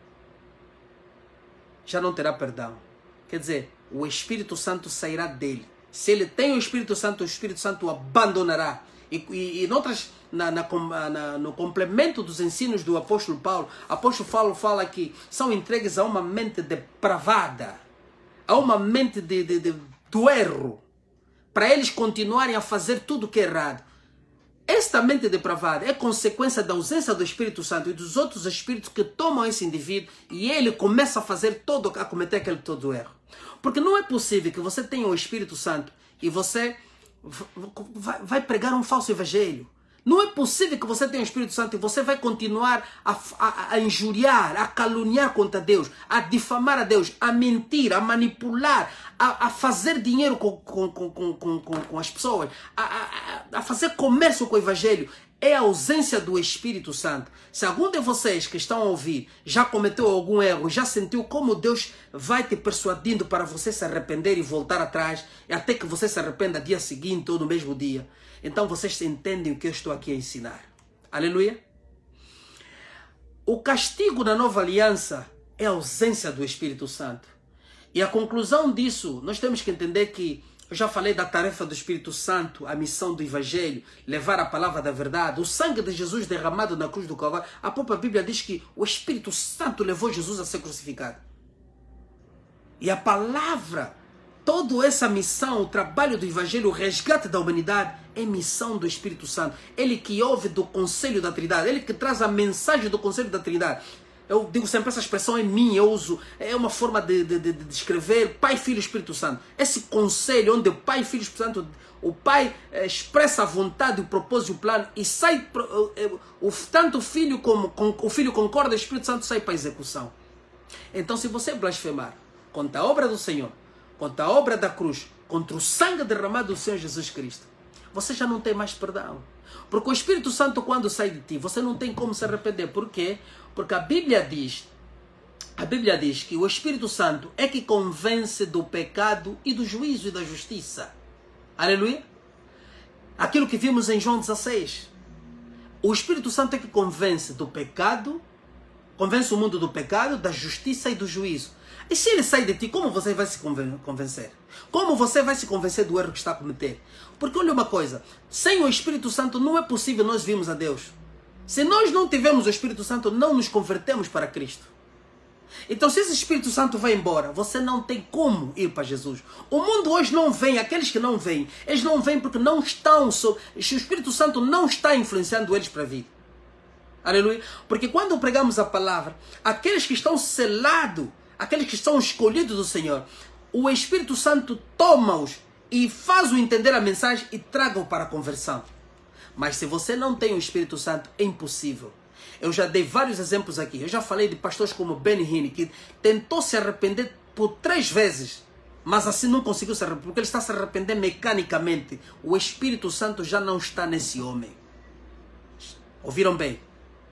já não terá perdão. Quer dizer, o Espírito Santo sairá dele. Se ele tem o Espírito Santo o abandonará. E no complemento dos ensinos do apóstolo Paulo fala que são entregues a uma mente depravada. há uma mente do erro, para eles continuarem a fazer tudo que é errado. Esta mente depravada é consequência da ausência do Espírito Santo e dos outros espíritos que tomam esse indivíduo e ele começa a cometer aquele todo erro. Porque não é possível que você tenha o Espírito Santo e você vai pregar um falso evangelho. Não é possível que você tenha o Espírito Santo e você vai continuar a injuriar, a caluniar contra Deus, a difamar a Deus, a mentir, a manipular, a fazer dinheiro com as pessoas, a fazer comércio com o Evangelho. É a ausência do Espírito Santo. Se algum de vocês que estão a ouvir já cometeu algum erro, já sentiu como Deus vai te persuadindo para você se arrepender e voltar atrás, até que você se arrependa dia seguinte ou no mesmo dia, então vocês entendem o que eu estou aqui a ensinar. Aleluia. O castigo na nova aliança é a ausência do Espírito Santo. E a conclusão disso, nós temos que entender que eu já falei da tarefa do Espírito Santo, a missão do Evangelho, levar a palavra da verdade, o sangue de Jesus derramado na cruz do Calvário. A própria Bíblia diz que o Espírito Santo levou Jesus a ser crucificado. E a palavra, toda essa missão, o trabalho do Evangelho, o resgate da humanidade, é missão do Espírito Santo. Ele que ouve do conselho da Trindade, ele que traz a mensagem do conselho da Trindade. Eu digo sempre, essa expressão é minha, eu uso, é uma forma de descrever Pai, Filho e Espírito Santo. Esse conselho onde o Pai, Filho e Espírito Santo, o Pai expressa a vontade, o propósito e o plano, e sai, tanto o Filho como o Filho concorda, o Espírito Santo sai para a execução. Então, se você blasfemar contra a obra do Senhor, contra a obra da cruz, contra o sangue derramado do Senhor Jesus Cristo, você já não tem mais perdão. Porque o Espírito Santo, quando sai de ti, você não tem como se arrepender. Por quê? Porque a Bíblia diz que o Espírito Santo é que convence do pecado e do juízo e da justiça. Aleluia? Aquilo que vimos em João 16. O Espírito Santo é que convence do pecado, convence o mundo do pecado, da justiça e do juízo. E se ele sai de ti, como você vai se convencer? Como você vai se convencer do erro que está a cometer? Porque olha uma coisa, sem o Espírito Santo não é possível nós virmos a Deus. Se nós não tivermos o Espírito Santo, não nos convertemos para Cristo. Então, se esse Espírito Santo vai embora, você não tem como ir para Jesus. O mundo hoje não vem, aqueles que não vêm, eles não vêm porque não estão, o Espírito Santo não está influenciando eles para a vida. Aleluia. Porque quando pregamos a palavra, aqueles que estão selados, aqueles que são escolhidos do Senhor, o Espírito Santo toma-os e faz-o entender a mensagem e traga-o para a conversão. Mas se você não tem o Espírito Santo, é impossível. Eu já dei vários exemplos aqui. Eu já falei de pastores como Ben Hinn, que tentou se arrepender por 3 vezes, mas assim não conseguiu se arrepender, porque ele está se arrependendo mecanicamente. O Espírito Santo já não está nesse homem. Ouviram bem?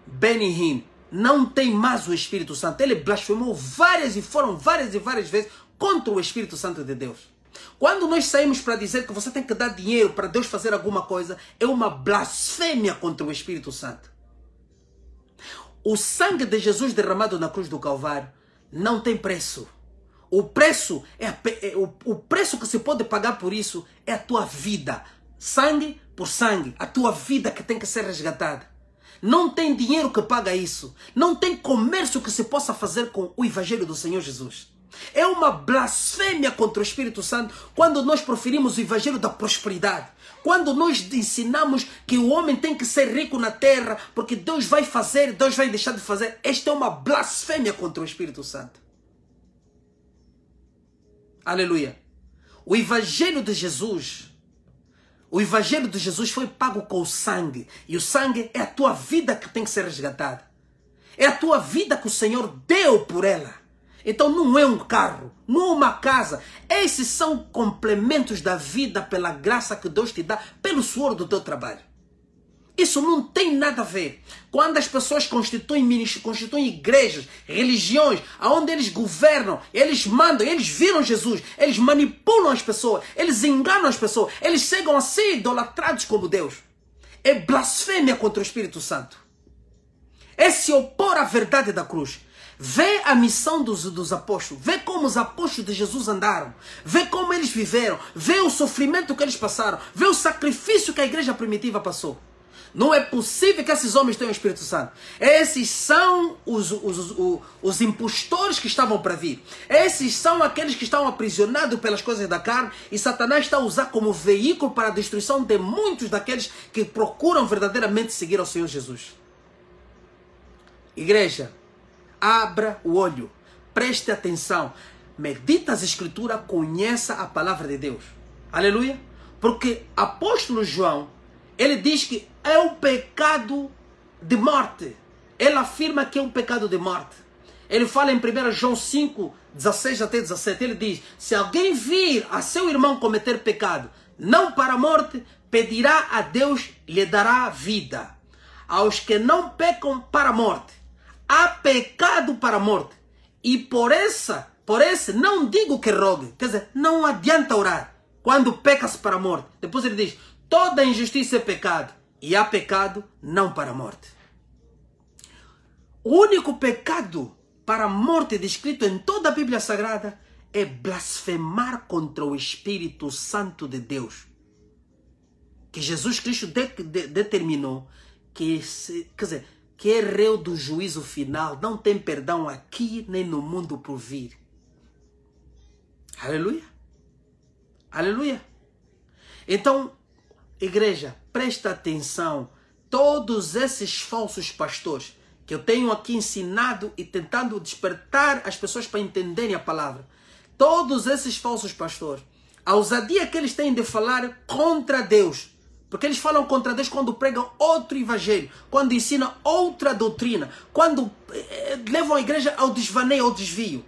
Ben Hinn não tem mais o Espírito Santo. Ele blasfemou várias vezes contra o Espírito Santo de Deus. Quando nós saímos para dizer que você tem que dar dinheiro para Deus fazer alguma coisa, é uma blasfêmia contra o Espírito Santo. O sangue de Jesus derramado na cruz do Calvário não tem preço. O preço o preço que se pode pagar por isso é a tua vida. Sangue por sangue. A tua vida que tem que ser resgatada. Não tem dinheiro que paga isso. Não tem comércio que se possa fazer com o Evangelho do Senhor Jesus. É uma blasfêmia contra o Espírito Santo quando nós proferimos o Evangelho da prosperidade. Quando nós ensinamos que o homem tem que ser rico na terra, porque Deus vai fazer, Deus vai deixar de fazer. Esta é uma blasfêmia contra o Espírito Santo. Aleluia. O Evangelho de Jesus foi pago com o sangue. E o sangue é a tua vida que tem que ser resgatada. É a tua vida que o Senhor deu por ela. Então não é um carro, não é uma casa. Esses são complementos da vida pela graça que Deus te dá, pelo suor do teu trabalho. Isso não tem nada a ver. Quando as pessoas constituem igrejas, religiões, onde eles governam, eles mandam, eles viram Jesus, eles manipulam as pessoas, eles enganam as pessoas, eles chegam a ser idolatrados como Deus. É blasfêmia contra o Espírito Santo. É se opor à verdade da cruz. Vê a missão dos apóstolos. Vê como os apóstolos de Jesus andaram. Vê como eles viveram. Vê o sofrimento que eles passaram. Vê o sacrifício que a igreja primitiva passou. Não é possível que esses homens tenham o Espírito Santo. Esses são os impostores que estavam para vir. Esses são aqueles que estão aprisionados pelas coisas da carne. E Satanás está a usar como veículo para a destruição de muitos daqueles que procuram verdadeiramente seguir ao Senhor Jesus. Igreja, abra o olho. Preste atenção. Medita as Escrituras, conheça a palavra de Deus. Aleluia. Porque apóstolo João, ele diz que é um pecado de morte. Ele afirma que é um pecado de morte. Ele fala em 1 João 5, 16 até 17. Ele diz, se alguém vir a seu irmão cometer pecado, não para a morte, pedirá a Deus, lhe dará vida. Aos que não pecam para a morte, há pecado para a morte. E por esse não digo que rogue. Quer dizer, não adianta orar quando peca-se para a morte. Depois ele diz, toda injustiça é pecado. E há pecado não para a morte. O único pecado para a morte descrito em toda a Bíblia Sagrada é blasfemar contra o Espírito Santo de Deus. Que Jesus Cristo determinou que, que é réu do juízo final, não tem perdão aqui nem no mundo por vir. Aleluia. Aleluia. Então, igreja, presta atenção. Todos esses falsos pastores que eu tenho aqui ensinado e tentando despertar as pessoas para entenderem a palavra. Todos esses falsos pastores, a ousadia que eles têm de falar contra Deus. Porque eles falam contra Deus quando pregam outro evangelho, quando ensinam outra doutrina, quando levam a igreja ao desvaneio, ao desvio.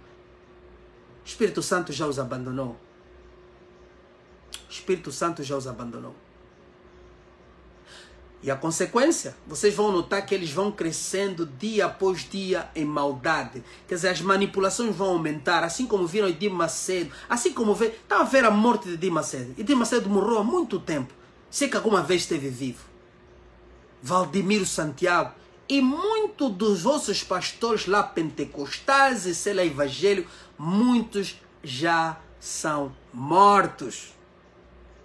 O Espírito Santo já os abandonou. O Espírito Santo já os abandonou. E a consequência, vocês vão notar que eles vão crescendo dia após dia em maldade. Quer dizer, as manipulações vão aumentar, assim como viram Edir Macedo, assim como estava a ver a morte de Edir Macedo. Edir Macedo morreu há muito tempo. Sei que alguma vez esteve vivo. Valdemiro Santiago e muitos dos vossos pastores lá pentecostais e sei lá evangelho, muitos já são mortos.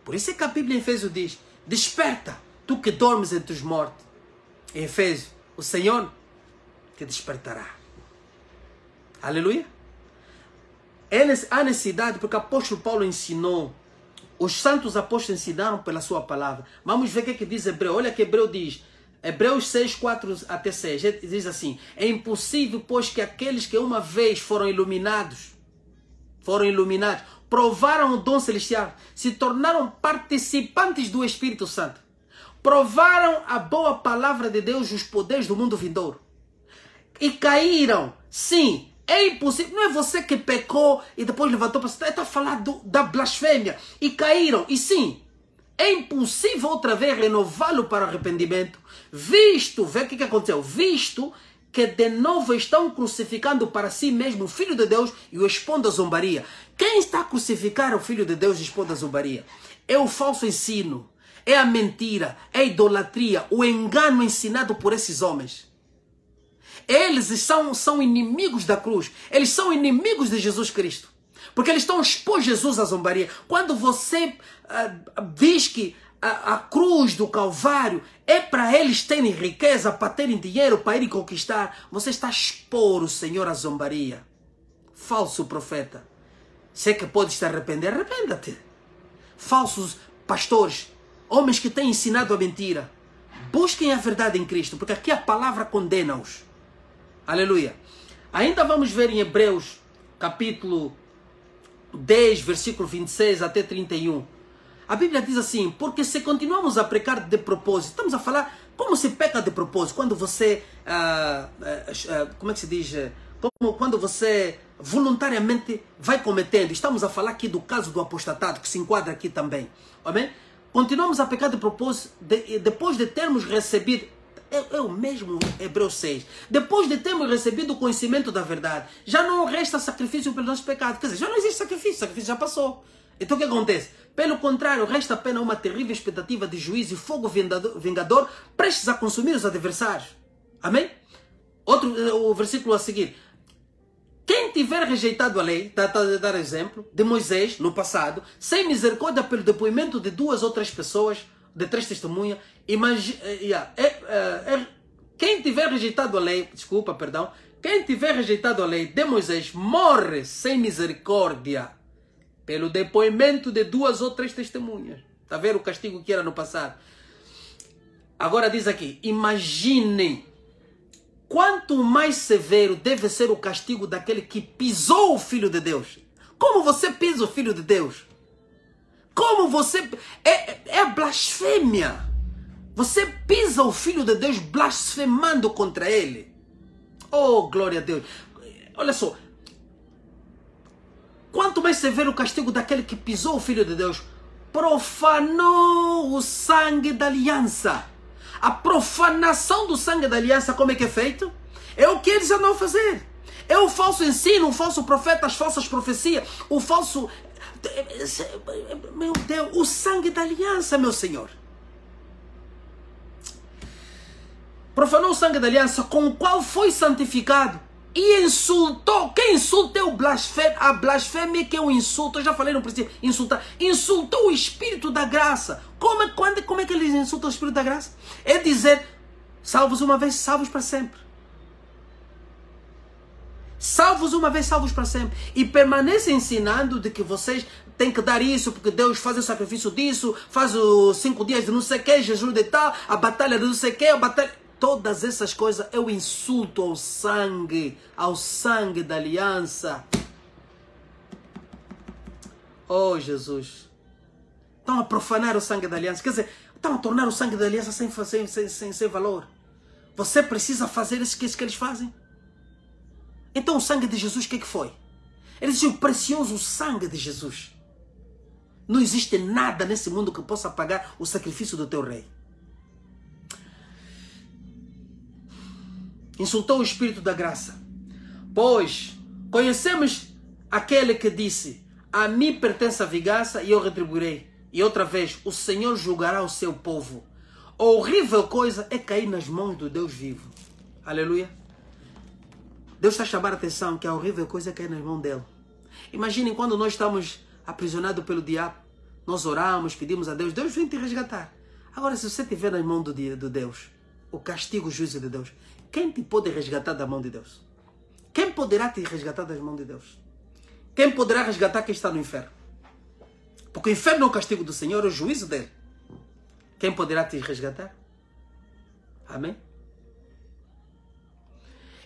Por isso é que a Bíblia em Efésios diz, desperta, tu que dormes entre os mortos. Em Efésios, o Senhor te despertará. Aleluia. Há necessidade, porque o apóstolo Paulo ensinou, os santos apóstolos ensinaram pela sua palavra. Vamos ver o que diz Hebreu. Olha que Hebreu diz. Hebreus 6, 4 até 6. Diz assim. É impossível, pois, que aqueles que uma vez foram iluminados, provaram o dom celestial, se tornaram participantes do Espírito Santo, provaram a boa palavra de Deus e os poderes do mundo vindouro, e caíram. Sim. É impossível, não é você que pecou e depois levantou para... Está a falar da blasfêmia. E caíram. E sim, é impossível outra vez renová-lo para arrependimento. Visto, vê o que aconteceu. Visto que de novo estão crucificando para si mesmo o Filho de Deus e o expondo à zombaria. Quem está a crucificar o Filho de Deus e expondo à zombaria? É o falso ensino. É a mentira. É a idolatria. O engano ensinado por esses homens. Eles são inimigos da cruz. Eles são inimigos de Jesus Cristo. Porque eles estão a expor Jesus à zombaria. Quando você diz que a cruz do Calvário é para eles terem riqueza, para terem dinheiro, para irem conquistar, você está a expor o Senhor à zombaria. Falso profeta. Você que pode se arrepender, arrependa-te. Falsos pastores, homens que têm ensinado a mentira. Busquem a verdade em Cristo, porque aqui a palavra condena-os. Aleluia. Ainda vamos ver em Hebreus, capítulo 10, versículo 26 até 31. A Bíblia diz assim, porque se continuamos a pecar de propósito, estamos a falar como se peca de propósito, quando você, como é que se diz, quando você voluntariamente vai cometendo. Estamos a falar aqui do caso do apostatado, que se enquadra aqui também. Amém? Continuamos a pecar de propósito, depois de termos recebido... É o mesmo Hebreus 6. Depois de termos recebido o conhecimento da verdade, já não resta sacrifício pelos nossos pecados. Quer dizer, já não existe sacrifício. O sacrifício já passou. Então o que acontece? Pelo contrário, resta apenas uma terrível expectativa de juízo e fogo vingador prestes a consumir os adversários. Amém? O versículo a seguir. Quem tiver rejeitado a lei, está a dar exemplo, de Moisés, no passado, sem misericórdia pelo depoimento de 2 ou 3 pessoas, de 3 testemunhas, quem tiver rejeitado a lei, desculpa, perdão, quem tiver rejeitado a lei de Moisés morre sem misericórdia pelo depoimento de 2 ou 3 testemunhas. Está a ver o castigo que era no passado? Agora diz aqui, imaginem quanto mais severo deve ser o castigo daquele que pisou o Filho de Deus. Como você pisa o Filho de Deus? Como você... É blasfêmia. Você pisa o Filho de Deus blasfemando contra ele. Oh, glória a Deus. Olha só. Quanto mais severo o castigo daquele que pisou o Filho de Deus, profanou o sangue da aliança. A profanação do sangue da aliança, como é que é feito? É o que eles andam a fazer. É o falso ensino, o falso profeta, as falsas profecias, o falso... Meu Deus, o sangue da aliança, meu Senhor. Profanou o sangue da aliança com o qual foi santificado e insultou. Quem insulta é o blasfêmio. A blasfêmia que é um insulto. Eu já falei no princípio. Insultar. Insultou o Espírito da graça. Como é que eles insultam o Espírito da graça? É dizer, salvos uma vez, salvos para sempre. Salvos uma vez, salvos para sempre. E permanece ensinando de que vocês têm que dar isso, porque Deus faz o sacrifício disso, faz os 5 dias de não sei o que, jejum de tal, a batalha de não sei o que, a batalha... Todas essas coisas é o insulto ao sangue da aliança. Oh, Jesus. Estão a profanar o sangue da aliança. Quer dizer, estão a tornar o sangue da aliança sem valor. Você precisa fazer isso que eles fazem. Então o sangue de Jesus, o que foi? Ele disse, o precioso sangue de Jesus. Não existe nada nesse mundo que possa pagar o sacrifício do teu rei. Insultou o Espírito da graça. Pois conhecemos aquele que disse, a mim pertence a vingança e eu retribuirei. E outra vez, o Senhor julgará o seu povo. A horrível coisa é cair nas mãos do Deus vivo. Aleluia. Deus está a chamar a atenção que a horrível coisa é cair nas mãos dele. Imaginem quando nós estamos aprisionados pelo diabo. Nós oramos, pedimos a Deus, Deus vem te resgatar. Agora, se você estiver nas mãos do Deus, o castigo, o juízo de Deus, quem te pode resgatar da mão de Deus? Quem poderá te resgatar das mãos de Deus? Quem poderá resgatar quem está no inferno? Porque o inferno é o castigo do Senhor, é o juízo dele. Quem poderá te resgatar? Amém?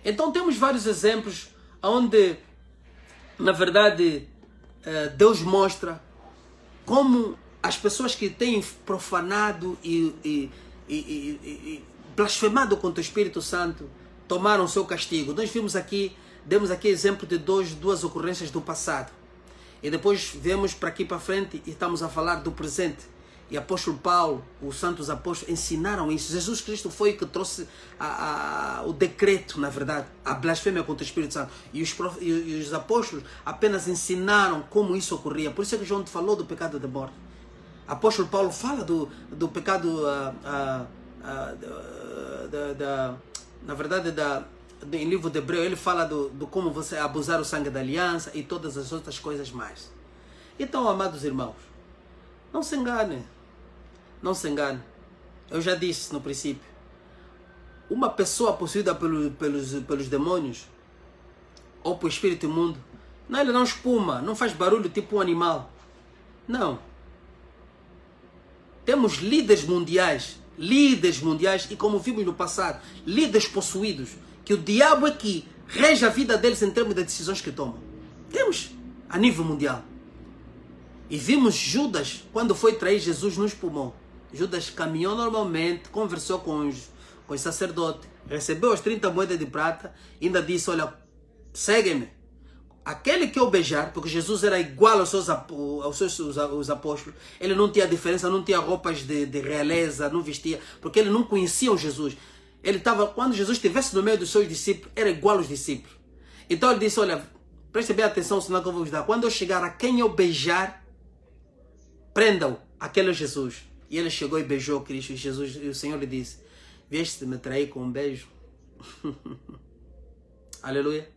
Então temos vários exemplos onde, na verdade, Deus mostra como as pessoas que têm profanado e blasfemado contra o Espírito Santo tomaram o seu castigo. Nós demos aqui exemplo de duas ocorrências do passado. E depois viemos para aqui para frente e estamos a falar do presente. E apóstolo Paulo, os santos apóstolos ensinaram isso. Jesus Cristo foi o que trouxe o decreto, na verdade, a blasfêmia contra o Espírito Santo. E os apóstolos apenas ensinaram como isso ocorria. Por isso é que João falou do pecado de morte. Apóstolo Paulo fala do pecado, na verdade, em livro de Hebreu, ele fala do como você abusar o sangue da aliança e todas as outras coisas mais. Então, amados irmãos, não se engane. Não se engane. Eu já disse no princípio. Uma pessoa possuída pelos demônios ou pelo espírito imundo, não, ele não espuma, não faz barulho tipo um animal. Não. Temos líderes mundiais e, como vimos no passado, líderes possuídos, que o diabo é que rege a vida deles em termos de decisões que tomam. Temos a nível mundial. E vimos Judas, quando foi trair Jesus, não espumou. Judas caminhou normalmente, conversou com os sacerdotes, recebeu as 30 moedas de prata, e ainda disse, olha, segue-me. Aquele que eu beijar, porque Jesus era igual aos seus apóstolos, ele não tinha diferença, não tinha roupas de realeza, não vestia, porque ele não conhecia o Jesus. Ele estava, quando Jesus estivesse no meio dos seus discípulos, era igual aos discípulos. Então ele disse, olha, preste bem atenção, senão que eu vou vos dar. Quando eu chegar a quem eu beijar, prenda-o, aquele é Jesus. E ele chegou e beijou Cristo, e Jesus, e o Senhor lhe disse, vieste me trair com um beijo? Aleluia.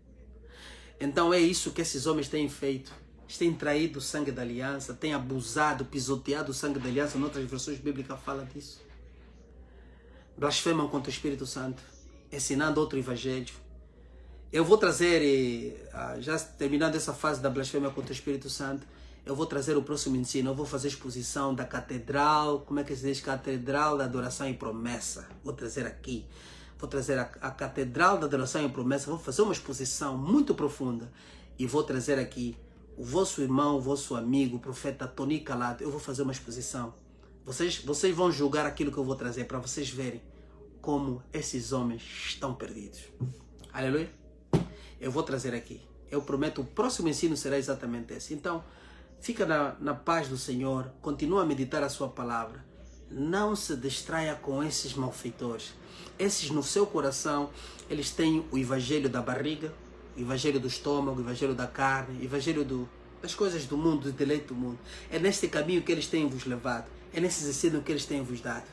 Então é isso que esses homens têm feito. têm traído o sangue da aliança, têm abusado, pisoteado o sangue da aliança. Em outras versões bíblicas fala disso. Blasfemam contra o Espírito Santo, ensinando outro evangelho. Eu vou trazer, já terminando essa fase da blasfêmia contra o Espírito Santo, eu vou trazer o próximo ensino. Eu vou fazer exposição da catedral, como é que se diz? Catedral da Adoração e Promessa. Vou trazer aqui. Vou trazer a Catedral da Adoração e Promessa. Vou fazer uma exposição muito profunda. E vou trazer aqui o vosso irmão, o vosso amigo, o profeta Tony Calado. Eu vou fazer uma exposição. Vocês vão julgar aquilo que eu vou trazer para vocês verem como esses homens estão perdidos. Aleluia. Eu vou trazer aqui. Eu prometo, o próximo ensino será exatamente esse. Então, fica na paz do Senhor. Continua a meditar a sua palavra. Não se distraia com esses malfeitores. Esses no seu coração, eles têm o evangelho da barriga, o evangelho do estômago, o evangelho da carne, o evangelho das coisas do mundo, do deleite do mundo. É neste caminho que eles têm vos levado. É nesses ensinos que eles têm vos dado.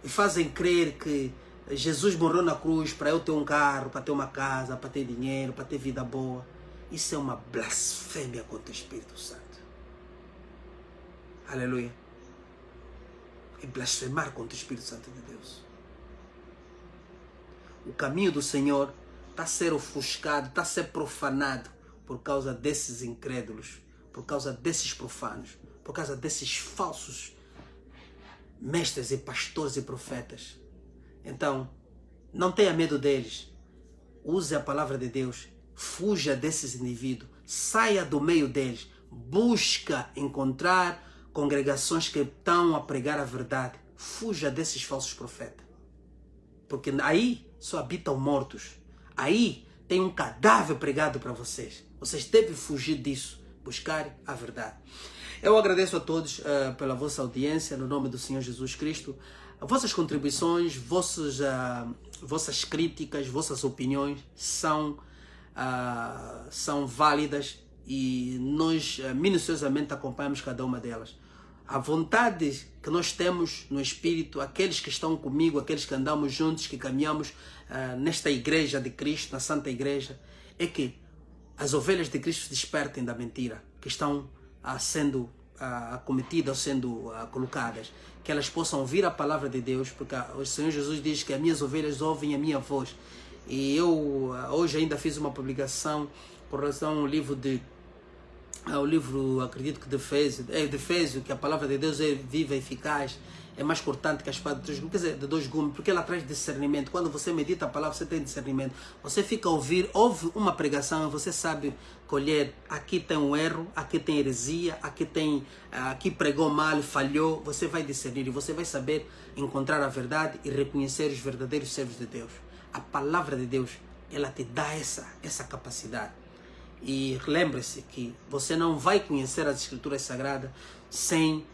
E fazem crer que Jesus morreu na cruz para eu ter um carro, para ter uma casa, para ter dinheiro, para ter vida boa. Isso é uma blasfêmia contra o Espírito Santo. Aleluia. É blasfemar contra o Espírito Santo de Deus. O caminho do Senhor está a ser ofuscado, está a ser profanado por causa desses incrédulos, por causa desses profanos, por causa desses falsos mestres e pastores e profetas. Então, não tenha medo deles. Use a palavra de Deus. Fuja desses indivíduos. Saia do meio deles. Busca encontrar congregações que estão a pregar a verdade. Fuja desses falsos profetas. Porque aí só habitam mortos. Aí tem um cadáver pregado para vocês. Vocês devem fugir disso. Buscar a verdade. Eu agradeço a todos pela vossa audiência, no nome do Senhor Jesus Cristo. Vossas contribuições, vossas críticas, vossas opiniões são válidas e nós minuciosamente acompanhamos cada uma delas. A vontade que nós temos no Espírito, aqueles que estão comigo, aqueles que andamos juntos, que caminhamos nesta igreja de Cristo, na Santa Igreja, é que as ovelhas de Cristo despertem da mentira que estão sendo acometidas ou sendo colocadas, que elas possam ouvir a palavra de Deus, porque o Senhor Jesus diz que as minhas ovelhas ouvem a minha voz. E eu hoje ainda fiz uma publicação com relação ao livro acredito que de Efésio, que a palavra de Deus é viva e eficaz, é mais cortante que a espada de 2 gumes, quer dizer, de 2 gumes, porque ela traz discernimento. Quando você medita a palavra, você tem discernimento. Você fica a ouvir, ouve uma pregação, você sabe colher, aqui tem um erro, aqui tem heresia, aqui pregou mal, falhou. Você vai discernir e você vai saber encontrar a verdade e reconhecer os verdadeiros servos de Deus. A palavra de Deus, ela te dá essa capacidade. E lembre-se que você não vai conhecer as Escrituras Sagradas sem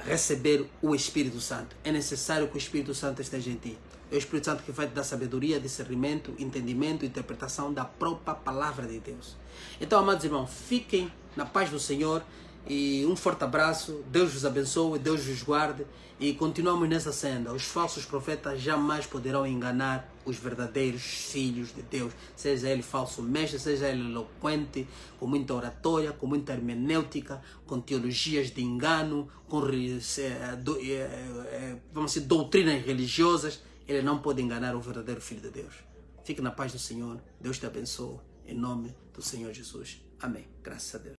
receber o Espírito Santo. É necessário que o Espírito Santo esteja em ti. É o Espírito Santo que vai te dar sabedoria, discernimento, entendimento, interpretação da própria palavra de Deus. Então, amados irmãos, fiquem na paz do Senhor e um forte abraço. Deus vos abençoe, Deus vos guarde e continuamos nessa senda. Os falsos profetas jamais poderão enganar os verdadeiros filhos de Deus, seja ele falso mestre, seja ele eloquente, com muita oratória, com muita hermenêutica, com teologias de engano, com vamos dizer, doutrinas religiosas. Ele não pode enganar o verdadeiro filho de Deus. Fique na paz do Senhor. Deus te abençoe. Em nome do Senhor Jesus. Amém. Graças a Deus.